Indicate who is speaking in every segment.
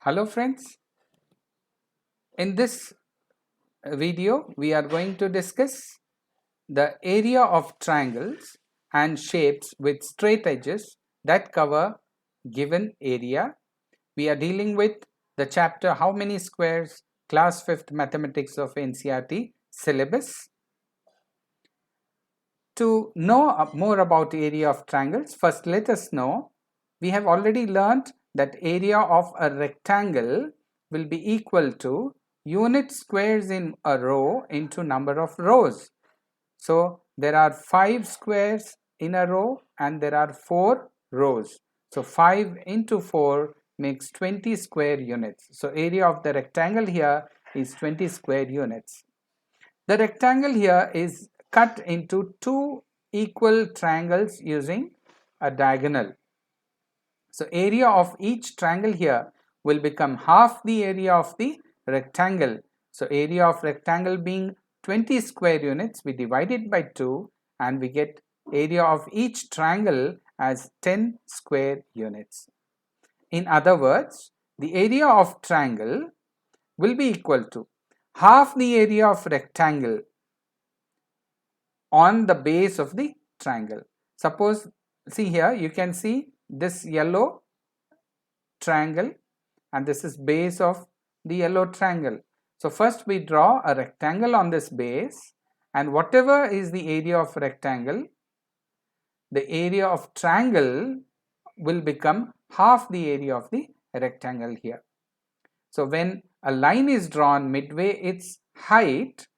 Speaker 1: Hello friends, in this video we are going to discuss the area of triangles and shapes with straight edges that cover given area. We are dealing with the chapter How Many Squares, Class 5th Mathematics of NCERT syllabus. To know more about area of triangles, first let us know we have already learnt that area of a rectangle will be equal to unit squares in a row into number of rows. So there are 5 squares in a row and there are 4 rows. So 5 into 4 makes 20 square units. So area of the rectangle here is 20 square units. The rectangle here is cut into two equal triangles using a diagonal. So area of each triangle here will become half the area of the rectangle. So area of rectangle being 20 square units, we divide it by 2 and we get area of each triangle as 10 square units. In other words, the area of triangle will be equal to half the area of rectangle on the base of the triangle. Suppose, see here, you can see this yellow triangle and this is base of the yellow triangle. So first we draw a rectangle on this base, and whatever is the area of rectangle, the area of triangle will become half the area of the rectangle here. So when a line is drawn midway its height,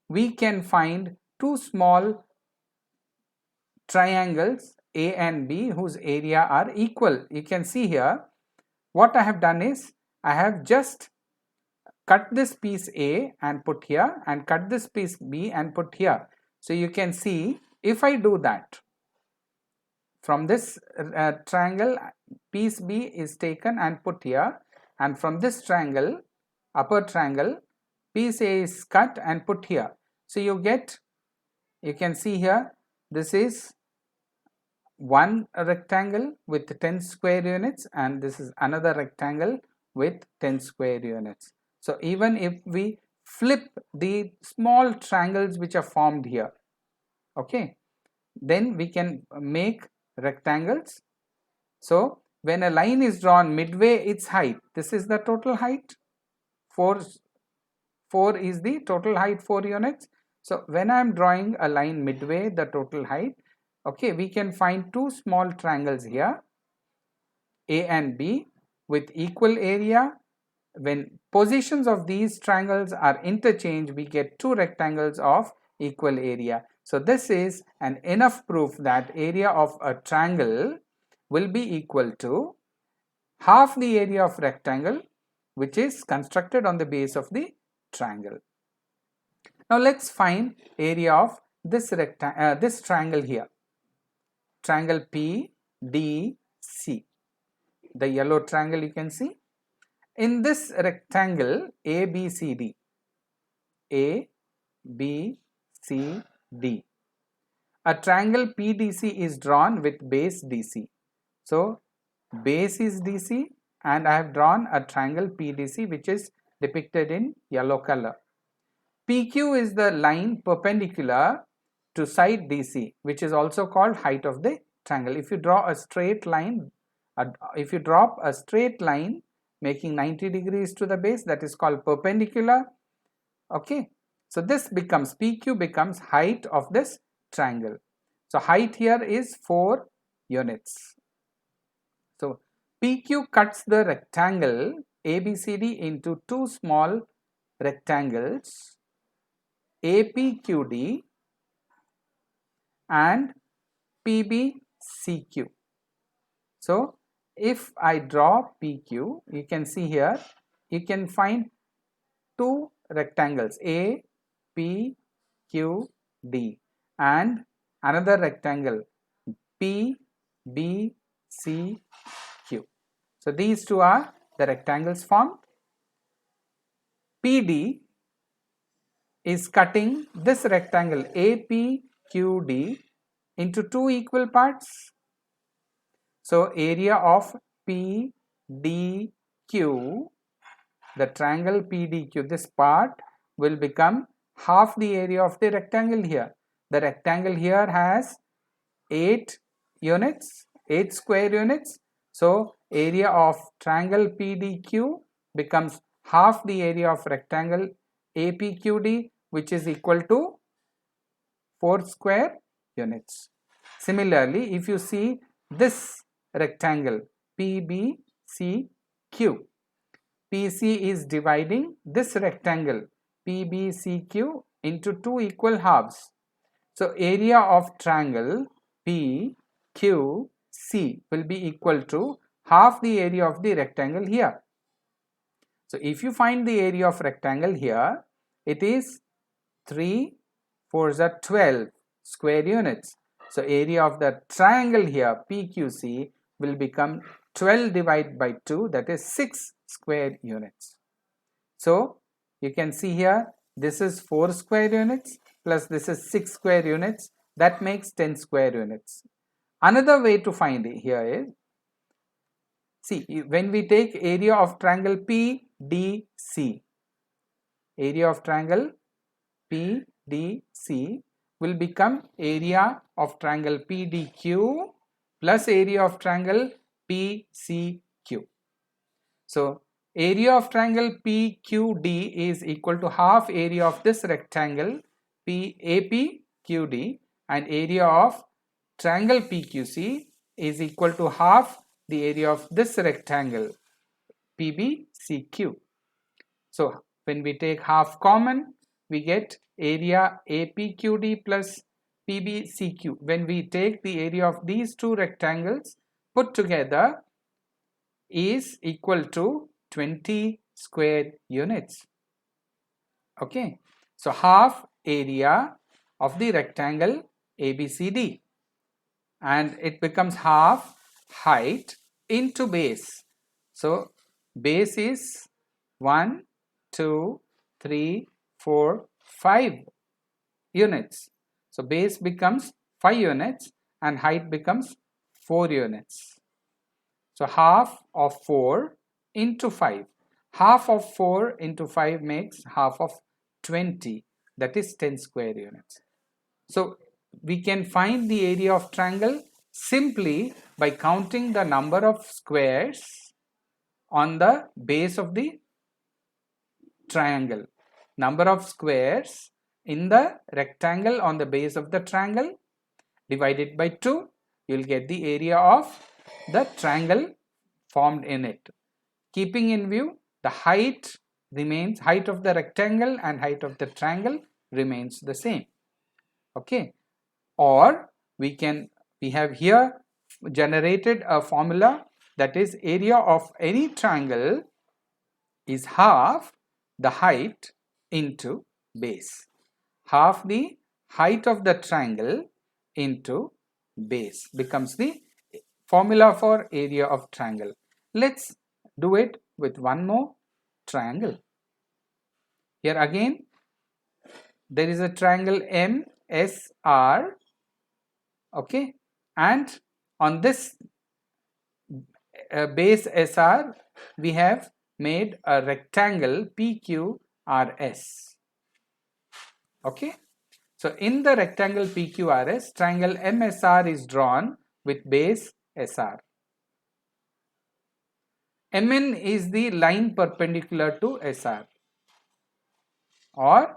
Speaker 1: we can find two small triangles A and B whose area are equal. You can see here what I have done is I have just cut this piece A and put here and cut this piece B and put here. So you can see if I do that, from this triangle piece B is taken and put here, and from this triangle, upper triangle, piece A is cut and put here. So you can see here, this is one rectangle with 10 square units and this is another rectangle with 10 square units. So even if we flip the small triangles which are formed here, okay, then we can make rectangles. So when a line is drawn midway its height, this is the total height, 4 is the total height, 4 units. So when I am drawing a line midway the total height, okay, we can find two small triangles here, A and B, with equal area. When positions of these triangles are interchanged, we get two rectangles of equal area. So this is an enough proof that area of a triangle will be equal to half the area of rectangle which is constructed on the base of the triangle. Now let's find area of this triangle here, triangle PDC, the yellow triangle you can see. In this rectangle ABCD, a triangle PDC is drawn with base DC. So base is DC and I have drawn a triangle PDC which is depicted in yellow color. PQ is the line perpendicular to side DC, which is also called height of the triangle. If you draw a straight line, if you drop a straight line making 90 degrees to the base, that is called perpendicular. Okay, so this becomes, PQ becomes height of this triangle. So height here is 4 units. So PQ cuts the rectangle ABCD into two small rectangles APQD and PBCQ. So if I draw PQ, you can see here, you can find two rectangles A, P, Q, D and another rectangle P, B, C, Q. So these two are the rectangles formed. PD is cutting this rectangle APQD into two equal parts. So area of PDQ PDQ, the triangle PDQ, this part will become half the area of the rectangle here. The rectangle here has 8 units, 8 square units. So area of triangle PDQ becomes half the area of rectangle APQD, which is equal to 4 square units. Similarly, if you see this rectangle PBCQ, PC is dividing this rectangle PBCQ into two equal halves. So area of triangle PQC will be equal to half the area of the rectangle here. So if you find the area of rectangle here, it is 3 4s are 12 square units. So area of the triangle here PQC will become 12 divided by 2, that is 6 square units. So you can see here, this is 4 square units plus this is 6 square units, that makes 10 square units. Another way to find it here is, see, when we take area of triangle PDC, area of triangle PDC will become area of triangle PDQ plus area of triangle PCQ. So area of triangle PQD is equal to half area of this rectangle APQD, and area of triangle PQC is equal to half the area of this rectangle PBCQ. So when we take half common, we get area APQD plus PBCQ. When we take the area of these two rectangles put together is equal to 20 square units. Okay, so half area of the rectangle ABCD, and it becomes half height into base. So base is 1, 2, 3, 4, 5 units. So base becomes 5 units and height becomes 4 units. So half of 4 into 5. Half of 4 into 5 makes half of 20, that is 10 square units. So we can find the area of triangle simply by counting the number of squares on the base of the triangle. Number of squares in the rectangle on the base of the triangle divided by 2, you will get the area of the triangle formed in it. Keeping in view the height remains, height of the rectangle and height of the triangle remains the same. Okay, or we have here generated a formula, that is area of any triangle is half the height into base. Half the height of the triangle into base becomes the formula for area of triangle. Let's do it with one more triangle. Here again there is a triangle MSR, okay, and on this base SR we have made a rectangle PQRS. Okay, so in the rectangle PQRS, triangle MSR is drawn with base SR. MN is the line perpendicular to SR, or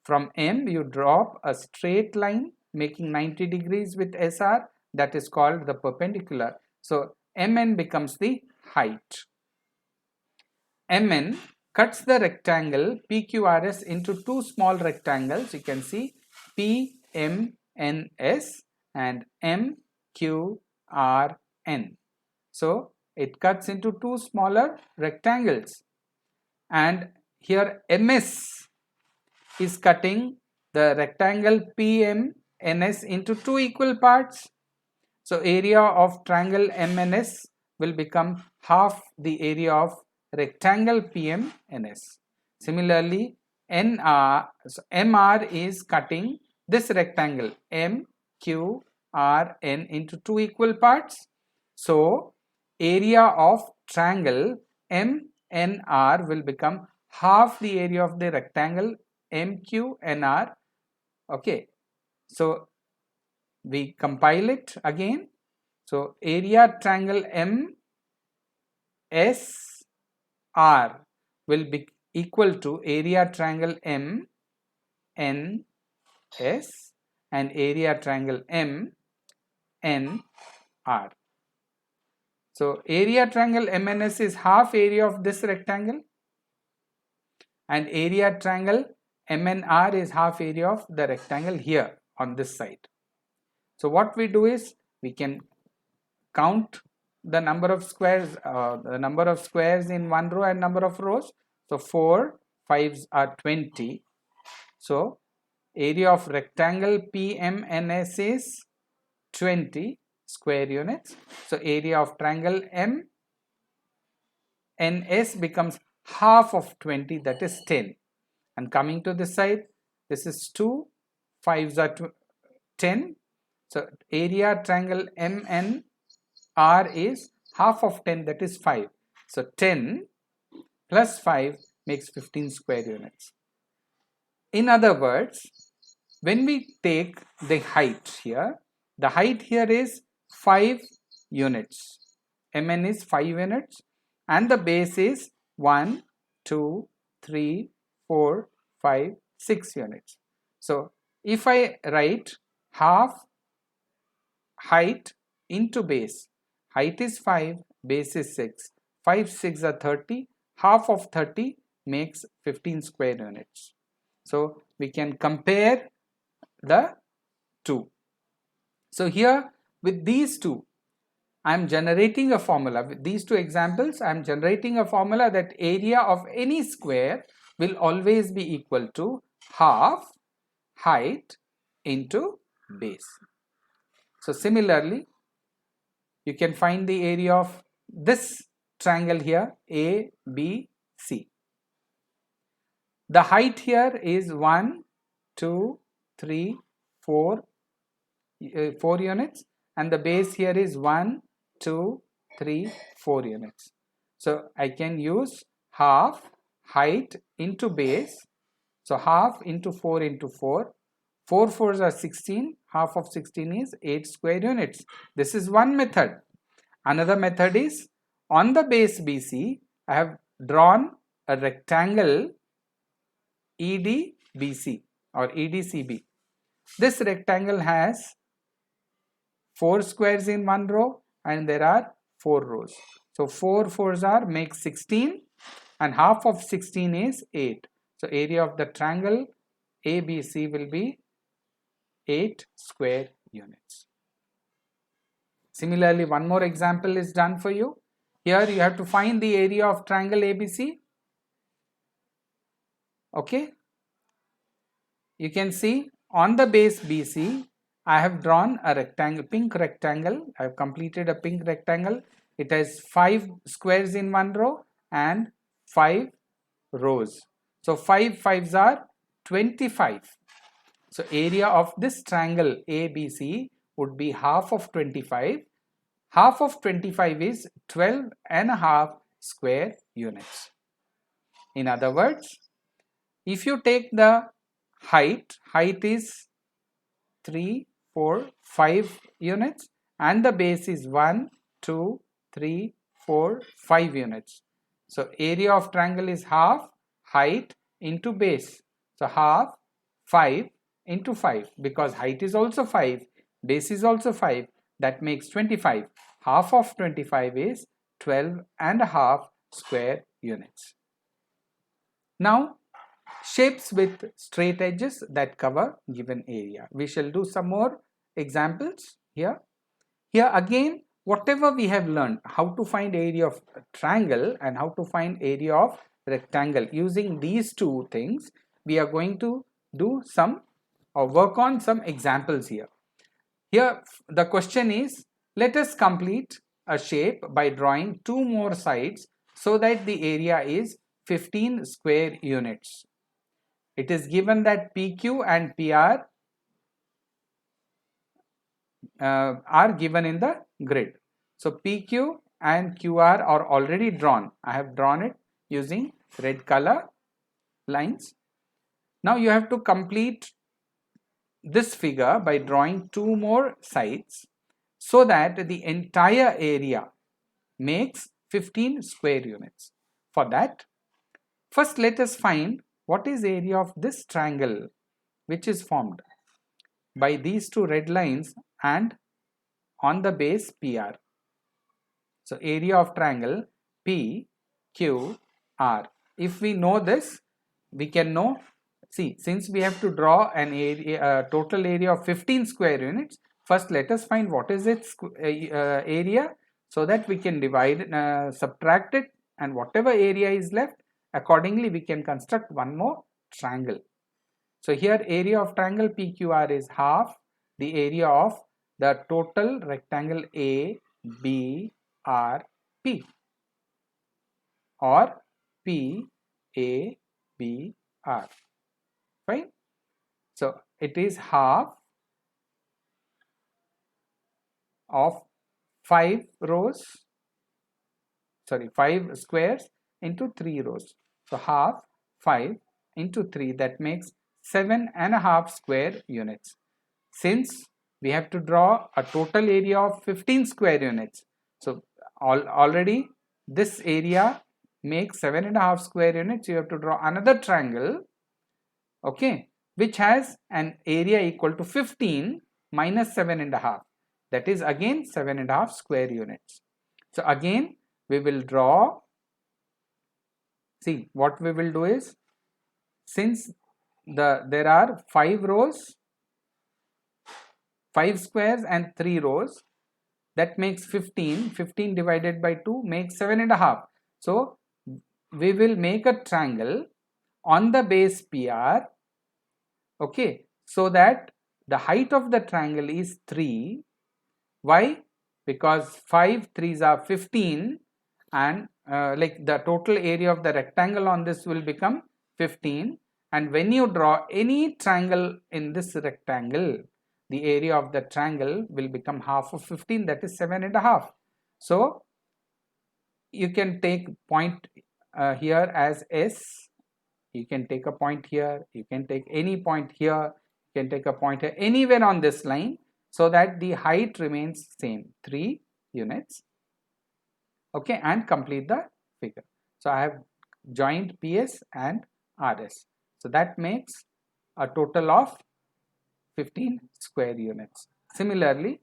Speaker 1: from M you drop a straight line making 90 degrees with SR, that is called the perpendicular. So MN becomes the height. MN cuts the rectangle PQRS into two small rectangles. You can see PMNS and MQRN. So it cuts into two smaller rectangles, and here MS is cutting the rectangle PMNS into two equal parts. So area of triangle MNS will become half the area of rectangle PMNS. Similarly, MR is cutting this rectangle MQRN into two equal parts. So area of triangle NR will become half the area of the rectangle MQNR. Okay, so we compile it again. So area triangle MSR will be equal to area triangle MNS and area triangle MNR. So area triangle MNS is half area of this rectangle and area triangle MNR is half area of the rectangle here on this side. So what we do is we can count the number of squares in one row and number of rows. So 4 5s are 20. So area of rectangle PMNS is 20 square units. So area of triangle MNS becomes half of 20, that is 10. And coming to this side, this is 2 5s are 10. So area triangle MNR is half of 10, that is 5. So 10 plus 5 makes 15 square units. In other words, when we take the height here, the height here is 5 units. MN is 5 units and the base is 1, 2, 3, 4, 5, 6 units. So if I write half height into base, height is 5, base is 6, 5 6 are 30, half of 30 makes 15 square units. So we can compare the two. So here with these two, I am generating a formula. With these two examples, I am generating a formula that area of any square will always be equal to half height into base. So similarly, you can find the area of this triangle here, ABC. The height here is 1, 2, 3, 4 units and the base here is 1, 2, 3, 4 units. So I can use half height into base. So half into 4 into 4. 4 4s are 16. Half of 16 is 8 square units. This is one method. Another method is on the base BC, I have drawn a rectangle EDBC or EDCB. This rectangle has 4 squares in one row and there are 4 rows. So 4 4s are make 16 and half of 16 is 8. So area of the triangle ABC will be 8 square units. Similarly, one more example is done for you. Here you have to find the area of triangle ABC. Okay. You can see on the base BC, I have drawn a rectangle, pink rectangle. I have completed a pink rectangle. It has 5 squares in one row and 5 rows. So 5 5s are 25. So area of this triangle ABC would be half of 25. Half of 25 is 12 and a half square units. In other words, if you take the height is 3, 4, 5 units and the base is 1, 2, 3, 4, 5 units. So area of triangle is half height into base. So half 5 into 5 because height is also 5, base is also 5, that makes 25. Half of 25 is 12 and a half square units. Now shapes with straight edges that cover given area. We shall do some more examples here. Here again, whatever we have learned, how to find area of triangle and how to find area of rectangle, using these two things, we are going to do some or work on some examples here. Here the question is, let us complete a shape by drawing 2 more sides so that the area is 15 square units. It is given that PQ and PR are given in the grid. So PQ and QR are already drawn. I have drawn it. using red color lines. Now you have to complete this figure by drawing two more sides so that the entire area makes 15 square units. For that, first let us find what is area of this triangle which is formed by these two red lines and on the base PR. So area of triangle PQR. If we know this, we can know, see, since we have to draw an area, total area of 15 square units, first let us find what is its area so that we can divide, subtract it, and whatever area is left, accordingly we can construct one more triangle. So here area of triangle PQR is half the area of the total rectangle ABRP or PABR. Fine. So it is half of 5 squares into 3 rows. So half 5 into 3, that makes 7.5 square units. Since we have to draw a total area of 15 square units, so already this area makes 7.5 square units. You have to draw another triangle, okay, which has an area equal to 15 minus 7.5, that is again 7.5 square units. So again we will draw, see what we will do is, since there are 5 rows, 5 squares and 3 rows, that makes 15. 15 divided by 2 makes 7.5. So we will make a triangle on the base PR, okay, so that the height of the triangle is 3. Why? Because 5 3s are 15, and like the total area of the rectangle on this will become 15, and when you draw any triangle in this rectangle, the area of the triangle will become half of 15, that is 7.5. So you can take point here as S, you can take a point here, you can take any point here, you can take a point here, anywhere on this line, so that the height remains same, 3 units, okay, and complete the figure. So I have joined PS and RS, so that makes a total of 15 square units. Similarly,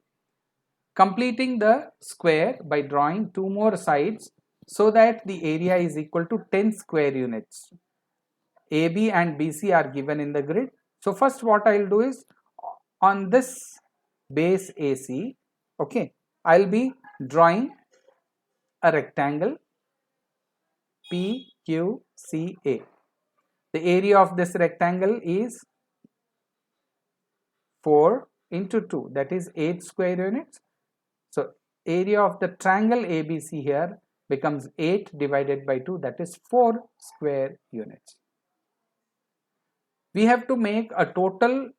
Speaker 1: completing the square by drawing two more sides so that the area is equal to 10 square units. AB and BC are given in the grid. So first what I will do is, on this base AC, okay, I will be drawing a rectangle PQCA. The area of this rectangle is 4 into 2, that is 8 square units. So area of the triangle ABC here becomes 8 divided by 2, that is 4 square units. We have to make a total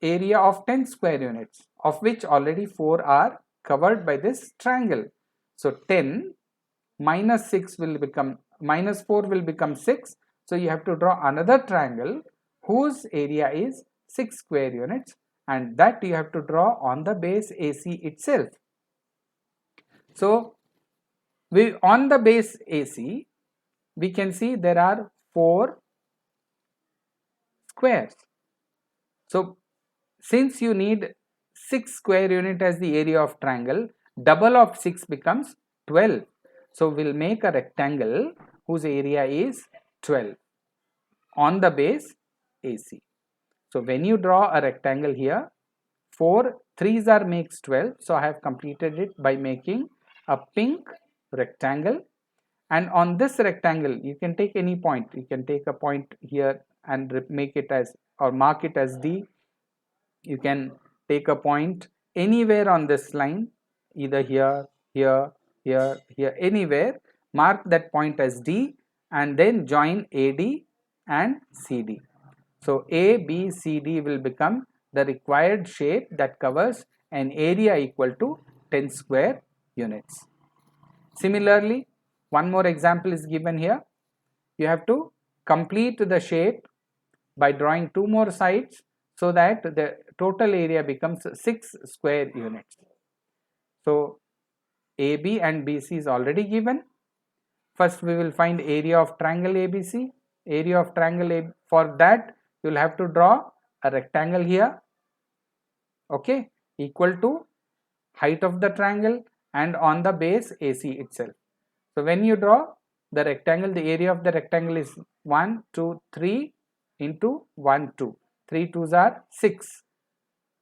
Speaker 1: area of 10 square units, of which already 4 are covered by this triangle. So 10 minus 6 will become, minus 4 will become 6. So you have to draw another triangle whose area is 6 square units, and that you have to draw on the base AC itself. So on the base AC, we can see there are 4 squares. So since you need 6 square unit as the area of triangle, double of 6 becomes 12. So we'll make a rectangle whose area is 12 on the base AC. So when you draw a rectangle here, 4 3s are makes 12. So I have completed it by making a pink rectangle, and on this rectangle you can take any point. You can take a point here and make it as, or mark it as D. You can take a point anywhere on this line, either here, here, here, here, anywhere. Mark that point as D and then join AD and CD. So ABCD will become the required shape that covers an area equal to 10 square units. Similarly, one more example is given here. You have to complete the shape by drawing 2 more sides so that the total area becomes 6 square units. So AB and BC is already given. First we will find area of triangle ABC. Area of triangle A, for that you will have to draw a rectangle here, okay, equal to height of the triangle and on the base AC itself. So when you draw the rectangle, the area of the rectangle is 1, 2, 3 into 1, 2. 3 2s are 6.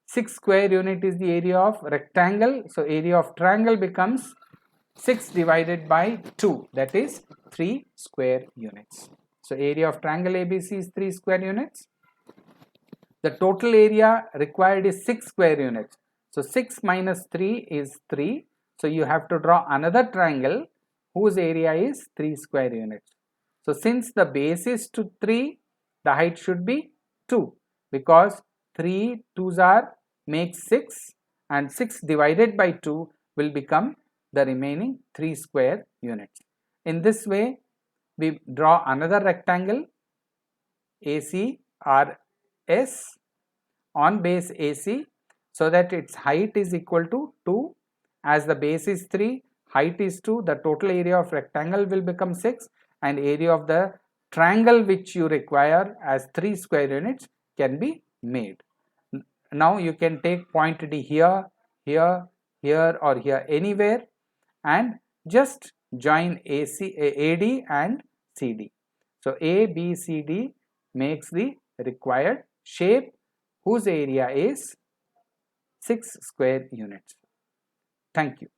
Speaker 1: 6 square unit is the area of rectangle. So area of triangle becomes 6 divided by 2, that is 3 square units. So area of triangle ABC is 3 square units. The total area required is 6 square units. So 6 minus 3 is 3. So you have to draw another triangle whose area is 3 square units. So since the base is to 3, the height should be 2, because 3 2s are makes 6 and 6 divided by 2 will become the remaining 3 square units. In this way, we draw another rectangle ACRS on base AC so that its height is equal to 2. As the base is 3, height is 2, the total area of rectangle will become 6 and area of the triangle which you require as 3 square units can be made. Now you can take point D here, here, here or here, anywhere, and just join AD and CD. So ABCD makes the required shape whose area is 6 square units. Thank you.